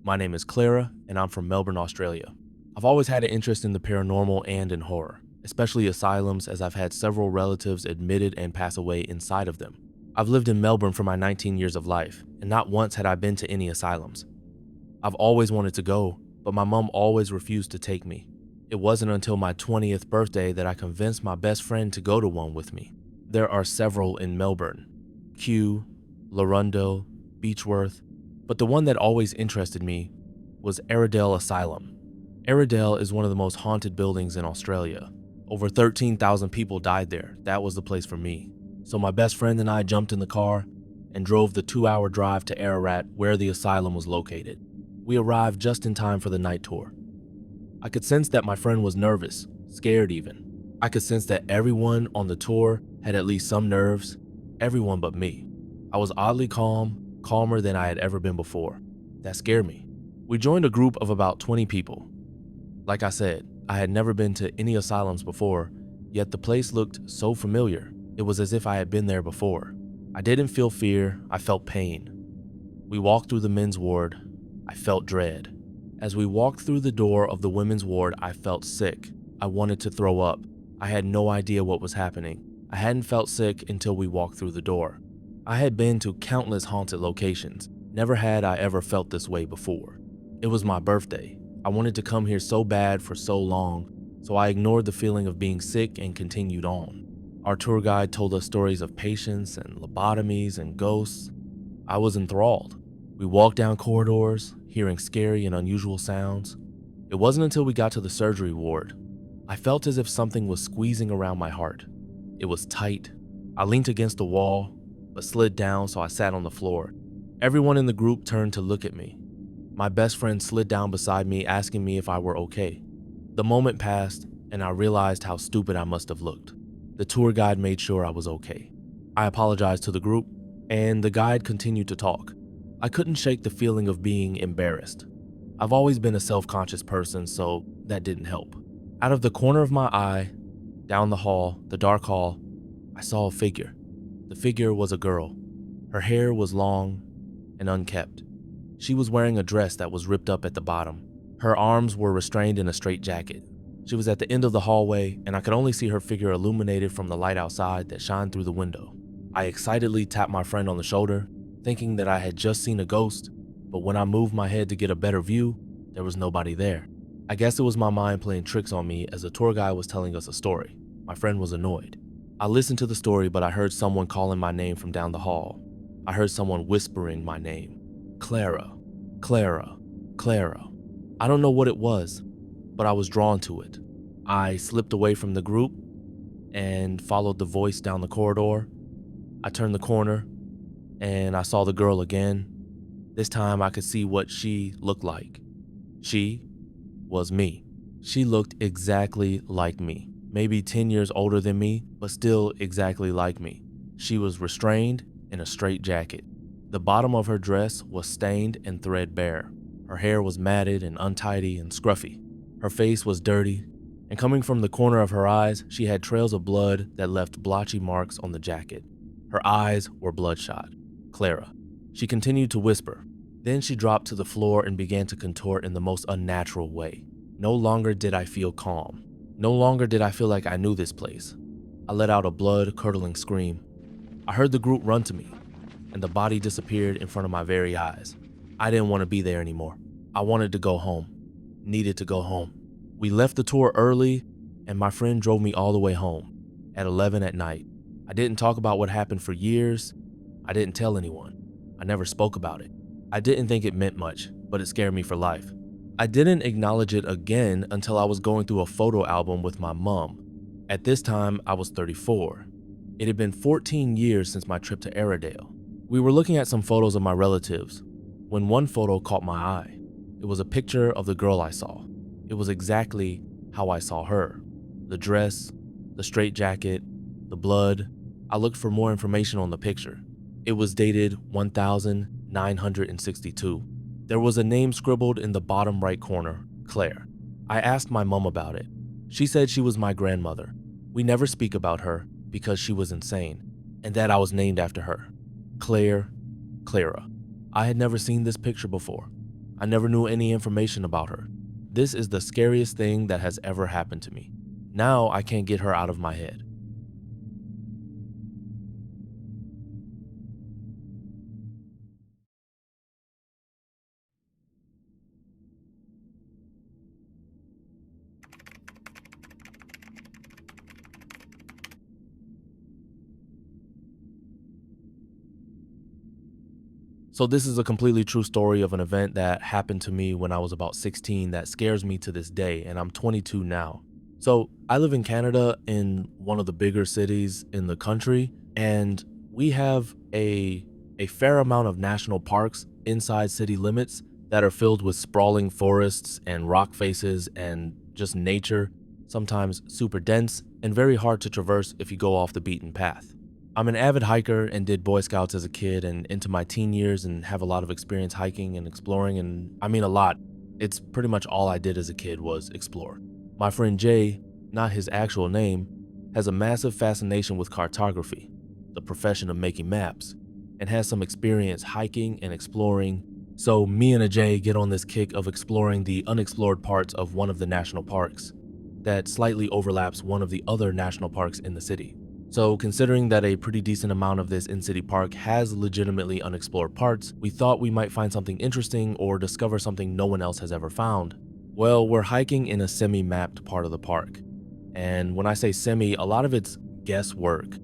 My name is Clara, and I'm from Melbourne, Australia. I've always had an interest in the paranormal and in horror, especially asylums, as I've had several relatives admitted and pass away inside of them. I've lived in Melbourne for my 19 years of life, and not once had I been to any asylums. I've always wanted to go, but my mom always refused to take me. It wasn't until my 20th birthday that I convinced my best friend to go to one with me. There are several in Melbourne: Kew, Larundel, Beechworth, but the one that always interested me was Airedale Asylum. Airedale is one of the most haunted buildings in Australia. Over 13,000 people died there. That was the place for me. So my best friend and I jumped in the car and drove the 2-hour drive to Ararat, where the asylum was located. We arrived just in time for the night tour. I could sense that my friend was nervous, scared even. I could sense that everyone on the tour had at least some nerves, everyone but me. I was oddly calm, calmer than I had ever been before. That scared me. We joined a group of about 20 people. Like I said, I had never been to any asylums before, yet the place looked so familiar. It was as if I had been there before. I didn't feel fear, I felt pain. We walked through the men's ward. I felt dread. As we walked through the door of the women's ward, I felt sick. I wanted to throw up. I had no idea what was happening. I hadn't felt sick until we walked through the door. I had been to countless haunted locations. Never had I ever felt this way before. It was my birthday. I wanted to come here so bad for so long, so I ignored the feeling of being sick and continued on. Our tour guide told us stories of patients and lobotomies and ghosts. I was enthralled. We walked down corridors, hearing scary and unusual sounds. It wasn't until we got to the surgery ward. I felt as if something was squeezing around my heart. It was tight. I leaned against the wall, but slid down, so I sat on the floor. Everyone in the group turned to look at me. My best friend slid down beside me, asking me if I were okay. The moment passed, and I realized how stupid I must have looked. The tour guide made sure I was okay. I apologized to the group, and the guide continued to talk. I couldn't shake the feeling of being embarrassed. I've always been a self-conscious person, so that didn't help. Out of the corner of my eye, down the hall, the dark hall, I saw a figure. The figure was a girl. Her hair was long and unkempt. She was wearing a dress that was ripped up at the bottom. Her arms were restrained in a straitjacket. She was at the end of the hallway, and I could only see her figure illuminated from the light outside that shined through the window. I excitedly tapped my friend on the shoulder, thinking that I had just seen a ghost, but when I moved my head to get a better view, there was nobody there. I guess it was my mind playing tricks on me as the tour guide was telling us a story. My friend was annoyed. I listened to the story, but I heard someone calling my name from down the hall. I heard someone whispering my name. Clara, Clara, Clara. I don't know what it was, but I was drawn to it. I slipped away from the group and followed the voice down the corridor. I turned the corner and I saw the girl again. This time I could see what she looked like. She was me. She looked exactly like me. Maybe 10 years older than me, but still exactly like me. She was restrained in a straitjacket. The bottom of her dress was stained and threadbare. Her hair was matted and untidy and scruffy. Her face was dirty, and coming from the corner of her eyes, she had trails of blood that left blotchy marks on the jacket. Her eyes were bloodshot. Clara. She continued to whisper. Then she dropped to the floor and began to contort in the most unnatural way. No longer did I feel calm. No longer did I feel like I knew this place. I let out a blood-curdling scream. I heard the group run to me, and the body disappeared in front of my very eyes. I didn't want to be there anymore. I wanted to go home. Needed to go home. We left the tour early, and my friend drove me all the way home at 11 at night. I didn't talk about what happened for years. I didn't tell anyone. I never spoke about it. I didn't think it meant much, but it scared me for life. I didn't acknowledge it again until I was going through a photo album with my mom. At this time, I was 34. It had been 14 years since my trip to Airedale. We were looking at some photos of my relatives when one photo caught my eye. It was a picture of the girl I saw. It was exactly how I saw her. The dress, the straitjacket, the blood. I looked for more information on the picture. It was dated 1962. There was a name scribbled in the bottom right corner, Claire. I asked my mom about it. She said she was my grandmother. We never speak about her because she was insane, and that I was named after her. Claire, Clara. I had never seen this picture before. I never knew any information about her. This is the scariest thing that has ever happened to me. Now I can't get her out of my head. So this is a completely true story of an event that happened to me when I was about 16 that scares me to this day, and I'm 22 now. So I live in Canada in one of the bigger cities in the country, and we have a fair amount of national parks inside city limits that are filled with sprawling forests and rock faces and just nature, sometimes super dense and very hard to traverse if you go off the beaten path. I'm an avid hiker and did Boy Scouts as a kid and into my teen years and have a lot of experience hiking and exploring, and I mean a lot. It's pretty much all I did as a kid was explore. My friend Jay, not his actual name, has a massive fascination with cartography, the profession of making maps, and has some experience hiking and exploring. So me and Ajay get on this kick of exploring the unexplored parts of one of the national parks that slightly overlaps one of the other national parks in the city. So considering that a pretty decent amount of this in-city park has legitimately unexplored parts, we thought we might find something interesting or discover something no one else has ever found. Well, we're hiking in a semi-mapped part of the park. And when I say semi, a lot of it's guesswork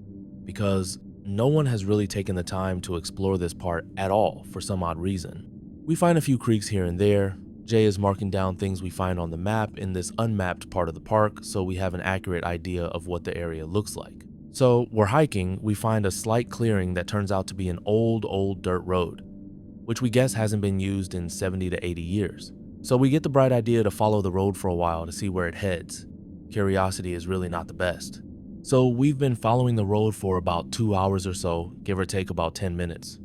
because no one has really taken the time to explore this part at all for some odd reason. We find a few creeks here and there. Jay is marking down things we find on the map in this unmapped part of the park so we have an accurate idea of what the area looks like. So we're hiking, we find a slight clearing that turns out to be an old dirt road, which we guess hasn't been used in 70 to 80 years. So we get the bright idea to follow the road for a while to see where it heads. Curiosity is really not the best. So we've been following the road for about 2 hours or so, give or take about 10 minutes.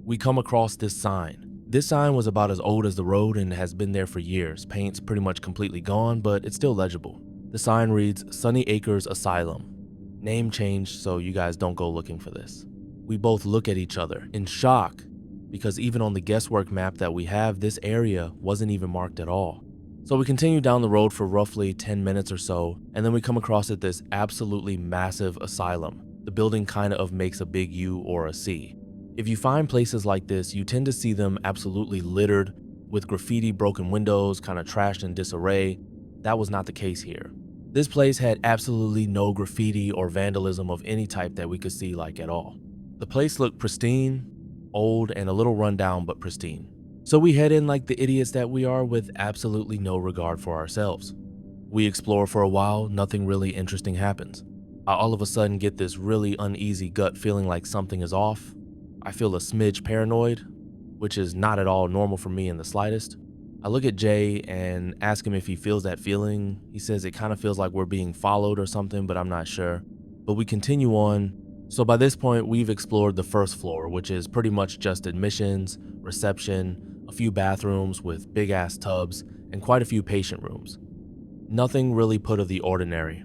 We come across this sign. This sign was about as old as the road and has been there for years. Paint's pretty much completely gone, but it's still legible. The sign reads Sunny Acres Asylum. Name changed, so you guys don't go looking for this. We both look at each other in shock because even on the guesswork map that we have, this area wasn't even marked at all. So we continue down the road for roughly 10 minutes or so, and then we come across this absolutely massive asylum. The building kind of makes a big U or a C. If you find places like this, you tend to see them absolutely littered with graffiti, broken windows, kind of trashed in disarray. That was not the case here. This place had absolutely no graffiti or vandalism of any type that we could see at all. The place looked pristine, old, and a little run down, but pristine. So we head in like the idiots that we are with absolutely no regard for ourselves. We explore for a while, nothing really interesting happens. I all of a sudden get this really uneasy gut feeling like something is off. I feel a smidge paranoid, which is not at all normal for me in the slightest. I look at Jay and ask him if he feels that feeling. He says it kind of feels like we're being followed or something, but I'm not sure. But we continue on. So by this point, we've explored the first floor, which is pretty much just admissions, reception, a few bathrooms with big ass tubs, and quite a few patient rooms. Nothing really put of the ordinary.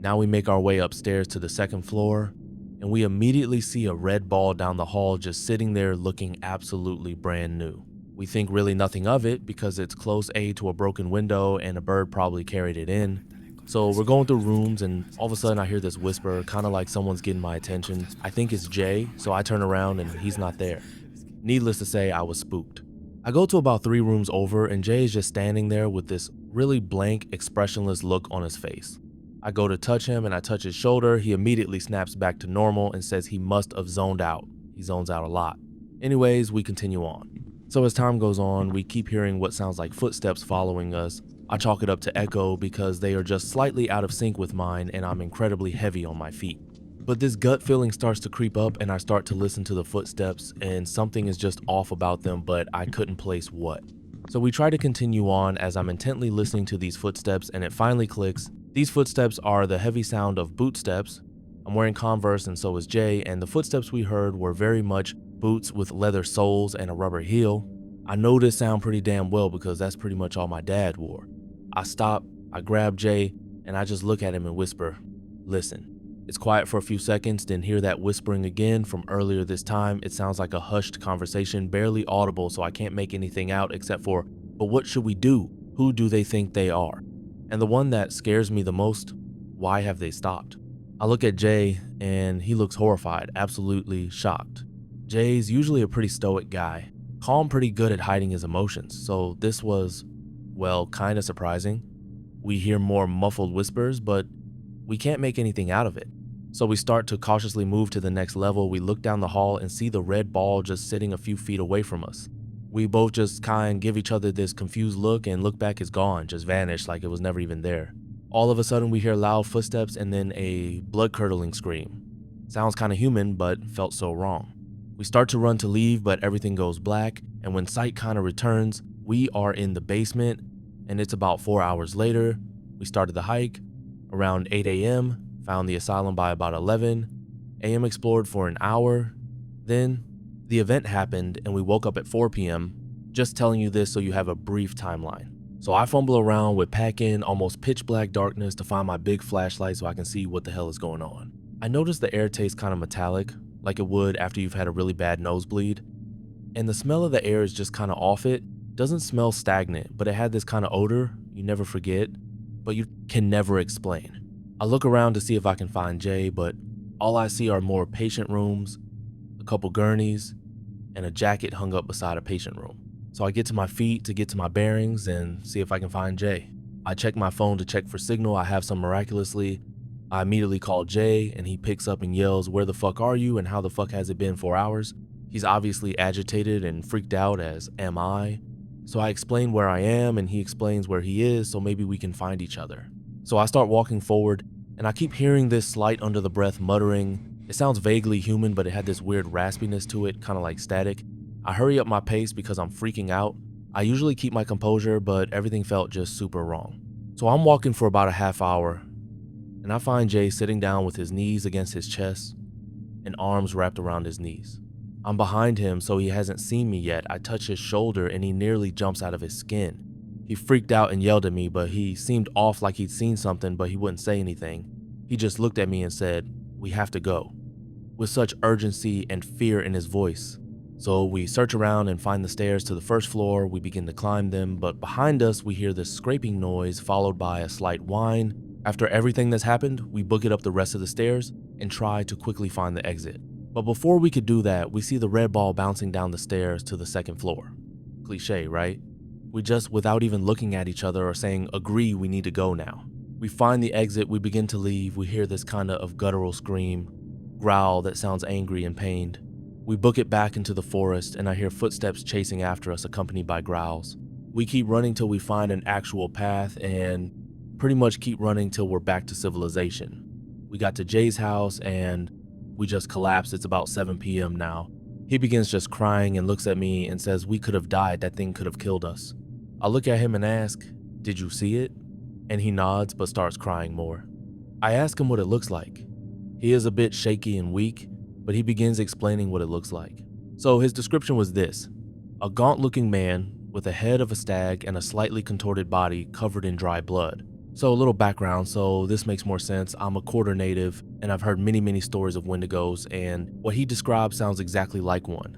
Now we make our way upstairs to the second floor, and we immediately see a red ball down the hall just sitting there looking absolutely brand new. We think really nothing of it because it's close A to a broken window and a bird probably carried it in. So we're going through rooms and all of a sudden I hear this whisper, kind of like someone's getting my attention. I think it's Jay, so I turn around and he's not there. Needless to say, I was spooked. I go to about 3 rooms over and Jay is just standing there with this really blank, expressionless look on his face. I go to touch him and I touch his shoulder. He immediately snaps back to normal and says he must have zoned out. He zones out a lot. Anyways, we continue on. So as time goes on, we keep hearing what sounds like footsteps following us. I chalk it up to echo because they are just slightly out of sync with mine and I'm incredibly heavy on my feet. But this gut feeling starts to creep up and I start to listen to the footsteps and something is just off about them, but I couldn't place what. So we try to continue on as I'm intently listening to these footsteps and it finally clicks. These footsteps are the heavy sound of boot steps. I'm wearing Converse and so is Jay, and the footsteps we heard were very much boots with leather soles and a rubber heel. I know this sound pretty damn well because that's pretty much all my dad wore. I stop, I grab Jay, and I just look at him and whisper, "Listen." It's quiet for a few seconds, then hear that whispering again from earlier this time. It sounds like a hushed conversation, barely audible, so I can't make anything out except for But what should we do? Who do they think they are? And the one that scares me the most, why have they stopped? I look at Jay and he looks horrified, absolutely shocked. Jay's usually a pretty stoic guy, calm, pretty good at hiding his emotions, so this was, well, kinda surprising. We hear more muffled whispers, but we can't make anything out of it. So we start to cautiously move to the next level. We look down the hall and see the red ball just sitting a few feet away from us. We both just kind give each other this confused look, and look back, is gone, just vanished like it was never even there. All of a sudden we hear loud footsteps and then a blood-curdling scream. Sounds kinda human, but felt so wrong. We start to run to leave, but everything goes black, and when sight kinda returns, we are in the basement, and it's about 4 hours later. We started the hike around 8 a.m., found the asylum by about 11 a.m., explored for an hour. Then the event happened and we woke up at 4 p.m. Just telling you this so you have a brief timeline. So I fumble around with pack-in, almost pitch black darkness to find my big flashlight so I can see what the hell is going on. I noticed the air tastes kind of metallic, like it would after you've had a really bad nosebleed. And the smell of the air is just kind of off. It doesn't smell stagnant, but it had this kind of odor you never forget, but you can never explain. I look around to see if I can find Jay, but all I see are more patient rooms, a couple gurneys, and a jacket hung up beside a patient room. So I get to my feet to get to my bearings and see if I can find Jay. I check my phone to check for signal. I have some miraculously. I immediately call Jay and he picks up and yells, "Where the fuck are you and how the fuck has it been 4 hours?" He's obviously agitated and freaked out, as am I. So I explain where I am and he explains where he is, so maybe we can find each other. So I start walking forward and I keep hearing this slight under the breath muttering. It sounds vaguely human, but it had this weird raspiness to it, kind of like static. I hurry up my pace because I'm freaking out. I usually keep my composure, but everything felt just super wrong. So I'm walking for about a half hour and I find Jay sitting down with his knees against his chest and arms wrapped around his knees. I'm behind him, so he hasn't seen me yet. I touch his shoulder and he nearly jumps out of his skin. He freaked out and yelled at me, but he seemed off, like he'd seen something, but he wouldn't say anything. He just looked at me and said, "We have to go," with such urgency and fear in his voice. So we search around and find the stairs to the first floor. We begin to climb them, but behind us we hear this scraping noise followed by a slight whine. After everything that's happened, we book it up the rest of the stairs and try to quickly find the exit. But before we could do that, we see the red ball bouncing down the stairs to the second floor. Cliche, right? We just, without even looking at each other or saying, agree, we need to go now. We find the exit, we begin to leave. We hear this kind of guttural scream, growl that sounds angry and pained. We book it back into the forest and I hear footsteps chasing after us, accompanied by growls. We keep running till we find an actual path and pretty much keep running till we're back to civilization. We got to Jay's house and we just collapsed. It's about 7 p.m. now. He begins just crying and looks at me and says, "We could have died. That thing could have killed us." I look at him and ask, "Did you see it?" And he nods but starts crying more. I ask him what it looks like. He is a bit shaky and weak, but he begins explaining what it looks like. So his description was this: a gaunt-looking man with a head of a stag and a slightly contorted body covered in dry blood. So a little background, so this makes more sense. I'm a quarter native and I've heard many stories of Wendigos, and what he described sounds exactly like one.